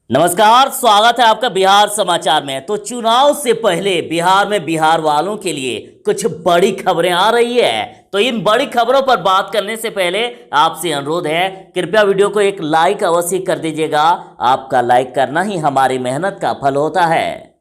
नमस्कार, स्वागत है आपका बिहार समाचार में। तो चुनाव से पहले बिहार में बिहार वालों के लिए कुछ बड़ी खबरें आ रही है। तो इन बड़ी खबरों पर बात करने से पहले आपसे अनुरोध है, कृपया वीडियो को एक लाइक अवश्य कर दीजिएगा। आपका लाइक करना ही हमारी मेहनत का फल होता है।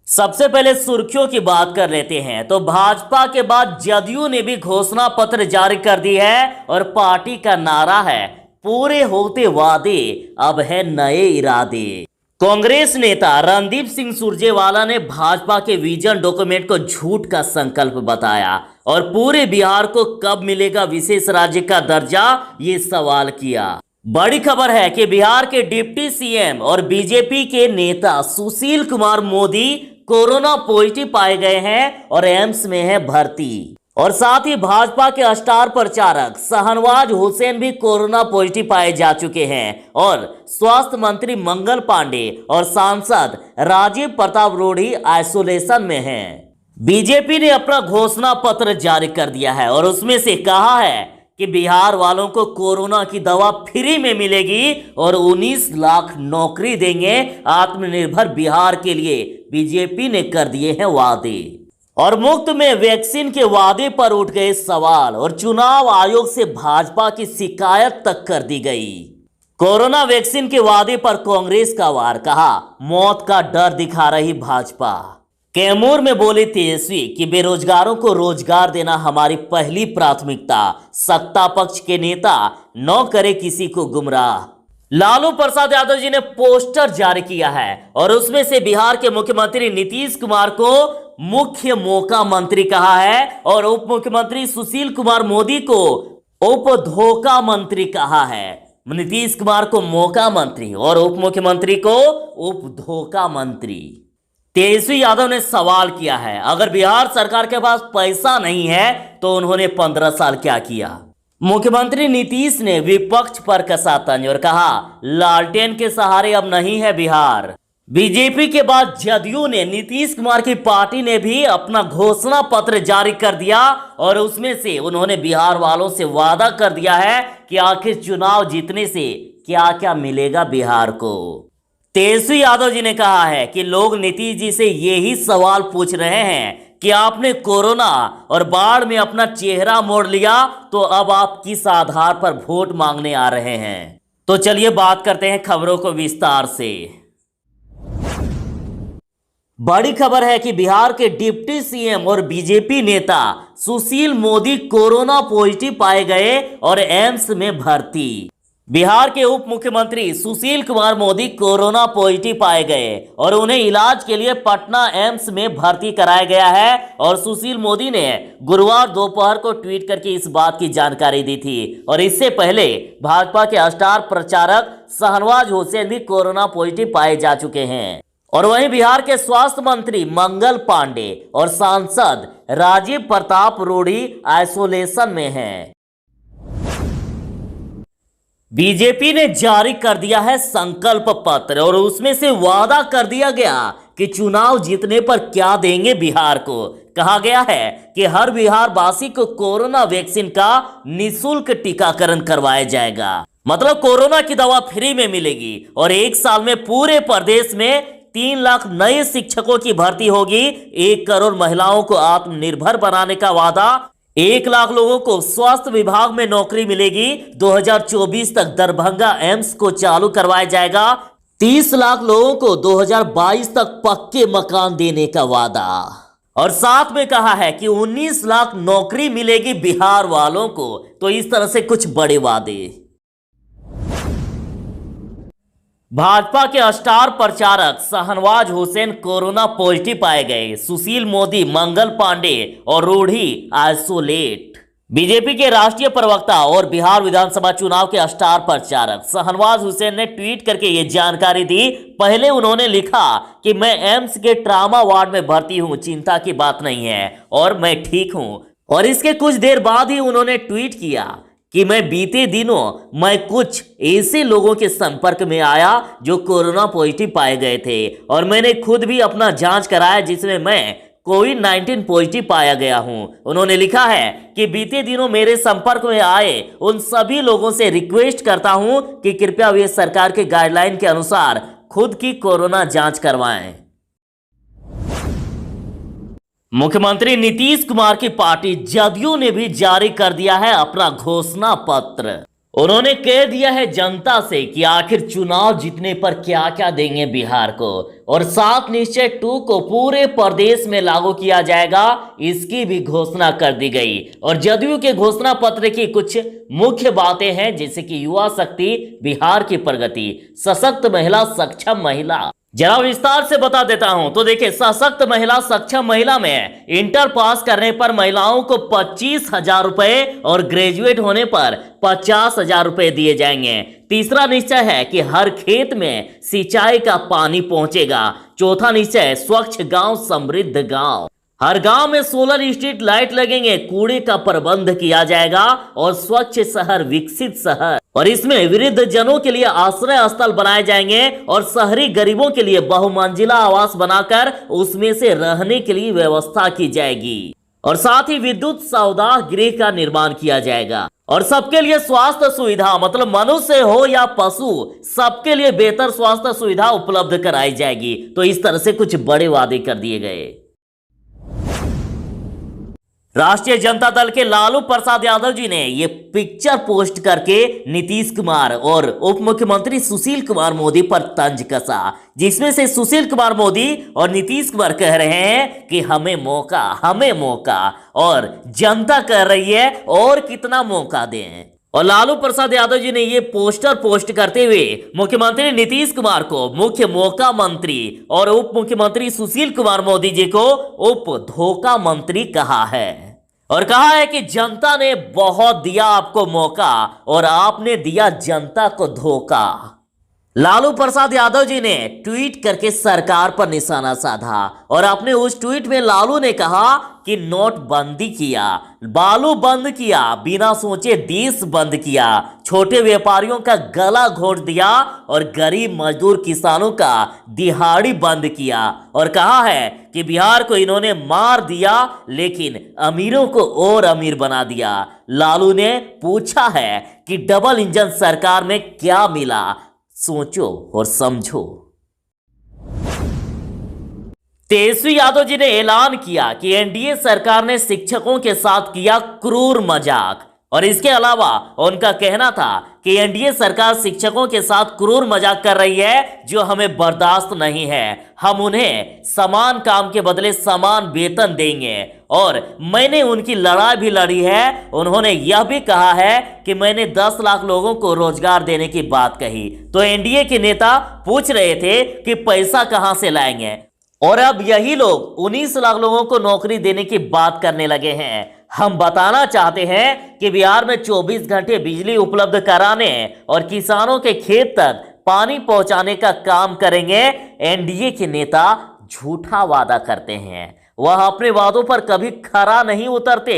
सबसे पहले सुर्खियों की बात कर लेते हैं। तो भाजपा के बाद जदयू ने भी घोषणा पत्र जारी कर दी है और पार्टी का नारा है, पूरे होते वादे अब है नए इरादे। कांग्रेस नेता रणदीप सिंह सुरजेवाला ने भाजपा के विजन डॉक्यूमेंट को झूठ का संकल्प बताया और पूरे बिहार को कब मिलेगा विशेष राज्य का दर्जा, ये सवाल किया। बड़ी खबर है कि बिहार के डिप्टी सीएम और बीजेपी के नेता सुशील कुमार मोदी कोरोना पॉजिटिव पाए गए हैं और एम्स में है भर्ती। और साथ ही भाजपा के स्टार प्रचारक शाहनवाज हुसैन भी कोरोना पॉजिटिव पाए जा चुके हैं और स्वास्थ्य मंत्री मंगल पांडे और सांसद राजीव प्रताप रूढ़ी आइसोलेशन में हैं। बीजेपी ने अपना घोषणा पत्र जारी कर दिया है और उसमें से कहा है कि बिहार वालों को कोरोना की दवा फ्री में मिलेगी और 19 लाख नौकरी देंगे। आत्मनिर्भर बिहार के लिए बीजेपी ने कर दिए हैं वादे। और मुफ्त में वैक्सीन के वादे पर उठ गए सवाल और चुनाव आयोग से भाजपा की शिकायत तक कर दी गई। कोरोना वैक्सीन के वादे पर कांग्रेस का वार, कहा मौत का डर दिखा रही भाजपा। कैमूर में बोले तेजस्वी कि बेरोजगारों को रोजगार देना हमारी पहली प्राथमिकता। सत्ता पक्ष के नेता न करे किसी को गुमराह। लालू प्रसाद यादव जी ने पोस्टर जारी किया है और उसमें से बिहार के मुख्यमंत्री नीतीश कुमार को मुख्य मौका मंत्री कहा है और उप मुख्यमंत्री सुशील कुमार मोदी को उपधोखा मंत्री कहा है। नीतीश कुमार को मौका मंत्री और उप मुख्यमंत्री को उपधोखा मंत्री। तेजस्वी यादव ने सवाल किया है, अगर बिहार सरकार के पास पैसा नहीं है तो उन्होंने 15 साल क्या किया। मुख्यमंत्री नीतीश ने विपक्ष पर कसा तंज और कहा लालटेन के सहारे अब नहीं है बिहार। बीजेपी के बाद जदयू ने नीतीश कुमार की पार्टी ने भी अपना घोषणा पत्र जारी कर दिया और उसमें से उन्होंने बिहार वालों से वादा कर दिया है कि आखिर चुनाव जीतने से क्या क्या मिलेगा बिहार को। तेजस्वी यादव जी ने कहा है कि लोग नीतीश जी से यही सवाल पूछ रहे हैं कि आपने कोरोना और बाढ़ में अपना चेहरा मोड़ लिया तो अब आप किस आधार पर वोट मांगने आ रहे हैं। तो चलिए बात करते हैं खबरों को विस्तार से। बड़ी खबर है कि बिहार के डिप्टी सीएम और बीजेपी नेता सुशील मोदी कोरोना पॉजिटिव पाए गए और एम्स में भर्ती। बिहार के उप मुख्यमंत्री सुशील कुमार मोदी कोरोना पॉजिटिव पाए गए और उन्हें इलाज के लिए पटना एम्स में भर्ती कराया गया है। और सुशील मोदी ने गुरुवार दोपहर को ट्वीट करके इस बात की जानकारी दी थी और इससे पहले भाजपा के स्टार प्रचारक शाहनवाज हुसैन भी कोरोना पॉजिटिव पाए जा चुके हैं। और वहीं बिहार के स्वास्थ्य मंत्री मंगल पांडे और सांसद राजीव प्रताप रूढ़ी आइसोलेशन में हैं। बीजेपी ने जारी कर दिया है संकल्प पत्र और उसमें से वादा कर दिया गया कि चुनाव जीतने पर क्या देंगे बिहार को। कहा गया है कि हर बिहार वासी को कोरोना वैक्सीन का निःशुल्क टीकाकरण करवाया जाएगा। मतलब कोरोना की दवा फ्री में मिलेगी और 1 साल में पूरे प्रदेश में 3 लाख नए शिक्षकों की भर्ती होगी। 1 करोड़ महिलाओं को आत्मनिर्भर बनाने का वादा। 1 लाख लोगों को स्वास्थ्य विभाग में नौकरी मिलेगी। 2024 तक दरभंगा एम्स को चालू करवाया जाएगा। 30 लाख लोगों को 2022 तक पक्के मकान देने का वादा। और साथ में कहा है कि 19 लाख नौकरी मिलेगी बिहार वालों को। तो इस तरह से कुछ बड़े वादे। भाजपा के स्टार प्रचारक शाहनवाज हुसैन कोरोना पॉजिटिव पाए गए। सुशील मोदी, मंगल पांडे और रूढ़ी आइसोलेट। बीजेपी के राष्ट्रीय प्रवक्ता और बिहार विधानसभा चुनाव के स्टार प्रचारक शाहनवाज हुसैन ने ट्वीट करके ये जानकारी दी। पहले उन्होंने लिखा कि मैं एम्स के ट्रामा वार्ड में भर्ती हूं, चिंता की बात नहीं है और मैं ठीक हूं। और इसके कुछ देर बाद ही उन्होंने ट्वीट किया कि मैं बीते दिनों कुछ ऐसे लोगों के संपर्क में आया जो कोरोना पॉजिटिव पाए गए थे और मैंने खुद भी अपना जांच कराया जिसमें मैं कोविड-19 पॉजिटिव पाया गया हूं। उन्होंने लिखा है कि बीते दिनों मेरे संपर्क में आए उन सभी लोगों से रिक्वेस्ट करता हूं कि कृपया वे सरकार के गाइडलाइन के अनुसार खुद की कोरोना जांच करवाएं। मुख्यमंत्री नीतीश कुमार की पार्टी जदयू ने भी जारी कर दिया है अपना घोषणा पत्र। उन्होंने कह दिया है जनता से कि आखिर चुनाव जीतने पर क्या क्या देंगे बिहार को, और 7 निश्चय 2 को पूरे प्रदेश में लागू किया जाएगा, इसकी भी घोषणा कर दी गई। और जदयू के घोषणा पत्र की कुछ मुख्य बातें हैं, जैसे कि युवा शक्ति, बिहार की प्रगति, सशक्त महिला, सक्षम महिला। जरा विस्तार से बता देता हूं तो देखिए, सशक्त महिला, सक्षम महिला में इंटर पास करने पर महिलाओं को 25,000 रुपए और ग्रेजुएट होने पर 50,000 रुपए दिए जाएंगे। तीसरा निश्चय है कि हर खेत में सिंचाई का पानी पहुंचेगा। चौथा निश्चय, स्वच्छ गांव समृद्ध गांव। हर गांव में सोलर स्ट्रीट लाइट लगेंगे, कूड़े का प्रबंध किया जाएगा और स्वच्छ शहर, विकसित शहर। और इसमें वृद्ध जनों के लिए आश्रय स्थल बनाए जाएंगे और शहरी गरीबों के लिए बहुमंजिला आवास बनाकर उसमें से रहने के लिए व्यवस्था की जाएगी। और साथ ही विद्युत सौदा गृह का निर्माण किया जाएगा। और सबके लिए स्वास्थ्य सुविधा, मतलब मनुष्य हो या पशु, सबके लिए बेहतर स्वास्थ्य सुविधा उपलब्ध कराई जाएगी। तो इस तरह से कुछ बड़े वादे कर दिए गए। राष्ट्रीय जनता दल के लालू प्रसाद यादव जी ने ये पिक्चर पोस्ट करके नीतीश कुमार और उप मुख्यमंत्री सुशील कुमार मोदी पर तंज कसा, जिसमें से सुशील कुमार मोदी और नीतीश कुमार कह रहे हैं कि हमें मौका, और जनता कह रही है और कितना मौका दें। और लालू प्रसाद यादव जी ने ये पोस्टर पोस्ट करते हुए मुख्यमंत्री नीतीश कुमार को मुख्य मौका मंत्री और उप मुख्यमंत्री सुशील कुमार मोदी जी को उप धोखा मंत्री कहा है। और कहा है कि जनता ने बहुत दिया आपको मौका और आपने दिया जनता को धोखा। लालू प्रसाद यादव जी ने ट्वीट करके सरकार पर निशाना साधा और अपने उस ट्वीट में लालू ने कहा कि नोटबंदी किया, बालू बंद किया, बिना सोचे देश बंद किया, छोटे व्यापारियों का गला घोट दिया और गरीब मजदूर किसानों का दिहाड़ी बंद किया। और कहा है कि बिहार को इन्होंने मार दिया लेकिन अमीरों को और अमीर बना दिया। लालू ने पूछा है कि डबल इंजन सरकार में क्या मिला, सोचो और समझो। तेजस्वी यादव जी ने ऐलान किया कि एनडीए सरकार ने शिक्षकों के साथ किया क्रूर मजाक। और इसके अलावा उनका कहना था कि एनडीए सरकार शिक्षकों के साथ क्रूर मजाक कर रही है, जो हमें बर्दाश्त नहीं है। हम उन्हें समान काम के बदले समान वेतन देंगे। और मैंने उनकी लड़ाई भी लड़ी है। उन्होंने यह भी कहा है कि मैंने 10 लाख लोगों को रोजगार देने की बात कही। तो एनडीए के नेता पूछ रहे थे कि पैसा कहां से लाएंगे, और अब यही लोग 19 लाख लोगों को नौकरी देने की बात करने लगे हैं। हम बताना चाहते हैं कि बिहार में 24 घंटे बिजली उपलब्ध कराने और किसानों के खेत तक पानी पहुंचाने का काम करेंगे। एनडीए के नेता झूठा वादा करते हैं, वह अपने वादों पर कभी खरा नहीं उतरते।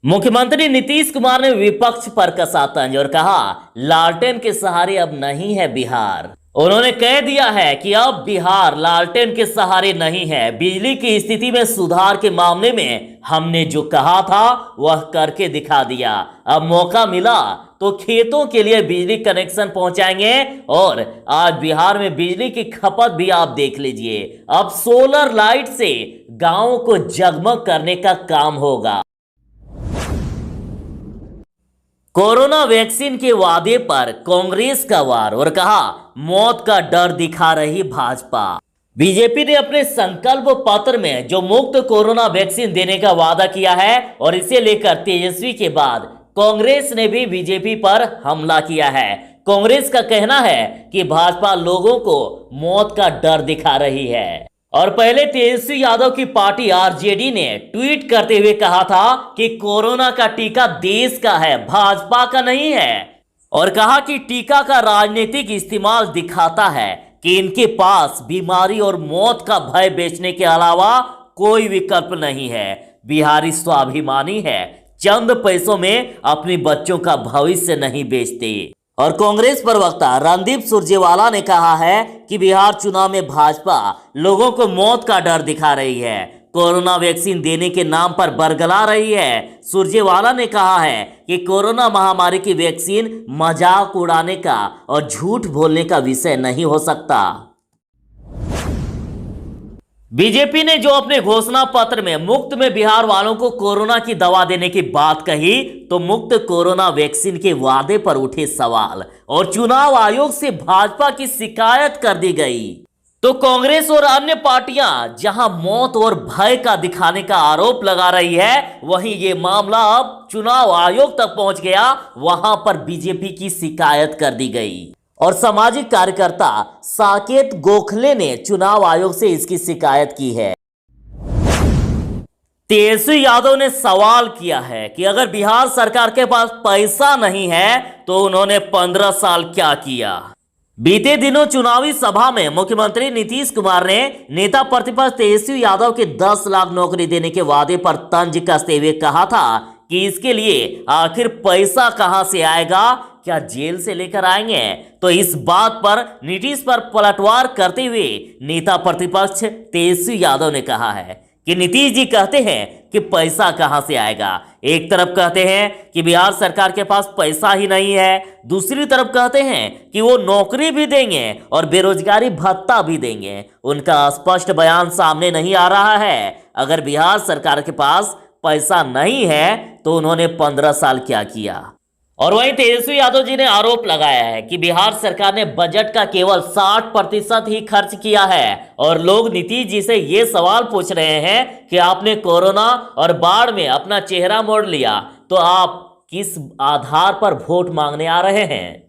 मुख्यमंत्री नीतीश कुमार ने विपक्ष पर कसा तंज और कहा, लालटेन के सहारे अब नहीं है बिहार। उन्होंने कह दिया है कि अब बिहार लालटेन के सहारे नहीं है। बिजली की स्थिति में सुधार के मामले में हमने जो कहा था वह करके दिखा दिया। अब मौका मिला तो खेतों के लिए बिजली कनेक्शन पहुंचाएंगे। और आज बिहार में बिजली की खपत भी आप देख लीजिए। अब सोलर लाइट से गांवों को जगमग करने का काम होगा। कोरोना वैक्सीन के वादे पर कांग्रेस का वार और कहा, मौत का डर दिखा रही भाजपा। बीजेपी ने अपने संकल्प पत्र में जो मुफ्त कोरोना वैक्सीन देने का वादा किया है, और इसे लेकर तेजस्वी के बाद कांग्रेस ने भी बीजेपी पर हमला किया है। कांग्रेस का कहना है कि भाजपा लोगों को मौत का डर दिखा रही है। और पहले तेजस्वी यादव की पार्टी आरजेडी ने ट्वीट करते हुए कहा था कि कोरोना का टीका देश का है, भाजपा का नहीं है। और कहा कि टीका का राजनीतिक इस्तेमाल दिखाता है कि इनके पास बीमारी और मौत का भय बेचने के अलावा कोई विकल्प नहीं है। बिहारी स्वाभिमानी है, चंद पैसों में अपने बच्चों का भविष्य नहीं बेचते। और कांग्रेस प्रवक्ता रणदीप सुरजेवाला ने कहा है कि बिहार चुनाव में भाजपा लोगों को मौत का डर दिखा रही है। कोरोना वैक्सीन देने के नाम पर बरगला रही है। सुरजेवाला ने कहा है कि कोरोना महामारी की वैक्सीन मजाक उड़ाने का और झूठ बोलने का विषय नहीं हो सकता। बीजेपी ने जो अपने घोषणा पत्र में मुफ्त में बिहार वालों को कोरोना की दवा देने की बात कही, तो मुफ्त कोरोना वैक्सीन के वादे पर उठे सवाल और चुनाव आयोग से भाजपा की शिकायत कर दी गई। तो कांग्रेस और अन्य पार्टियां जहां मौत और भय का दिखाने का आरोप लगा रही है, वहीं ये मामला अब चुनाव आयोग तक पहुंच गया। वहां पर बीजेपी की शिकायत कर दी गई और सामाजिक कार्यकर्ता साकेत गोखले ने चुनाव आयोग से इसकी शिकायत की है। तेजस्वी यादव ने सवाल किया है कि अगर बिहार सरकार के पास पैसा नहीं है तो उन्होंने 15 साल क्या किया। बीते दिनों चुनावी सभा में मुख्यमंत्री नीतीश कुमार ने नेता प्रतिपक्ष तेजस्वी यादव के 10 लाख नौकरी देने के वादे पर तंज कसते हुए कहा था कि इसके लिए आखिर पैसा कहां से आएगा, क्या जेल से लेकर आएंगे। तो इस बात पर नीतीश पर पलटवार करते हुए नेता प्रतिपक्ष तेजस्वी यादव ने कहा है कि नीतीश जी कहते हैं कि पैसा कहां से आएगा। एक तरफ कहते हैं कि बिहार सरकार के पास पैसा ही नहीं है, दूसरी तरफ कहते हैं कि वो नौकरी भी देंगे और बेरोजगारी भत्ता भी देंगे। उनका स्पष्ट बयान सामने नहीं आ रहा है। अगर बिहार सरकार के पास पैसा नहीं है तो उन्होंने 15 साल क्या किया। और वहीं तेजस्वी यादव जी ने आरोप लगाया है कि बिहार सरकार ने बजट का केवल 60% ही खर्च किया है और लोग नीतीश जी से ये सवाल पूछ रहे हैं कि आपने कोरोना और बाढ़ में अपना चेहरा मोड़ लिया, तो आप किस आधार पर वोट मांगने आ रहे हैं।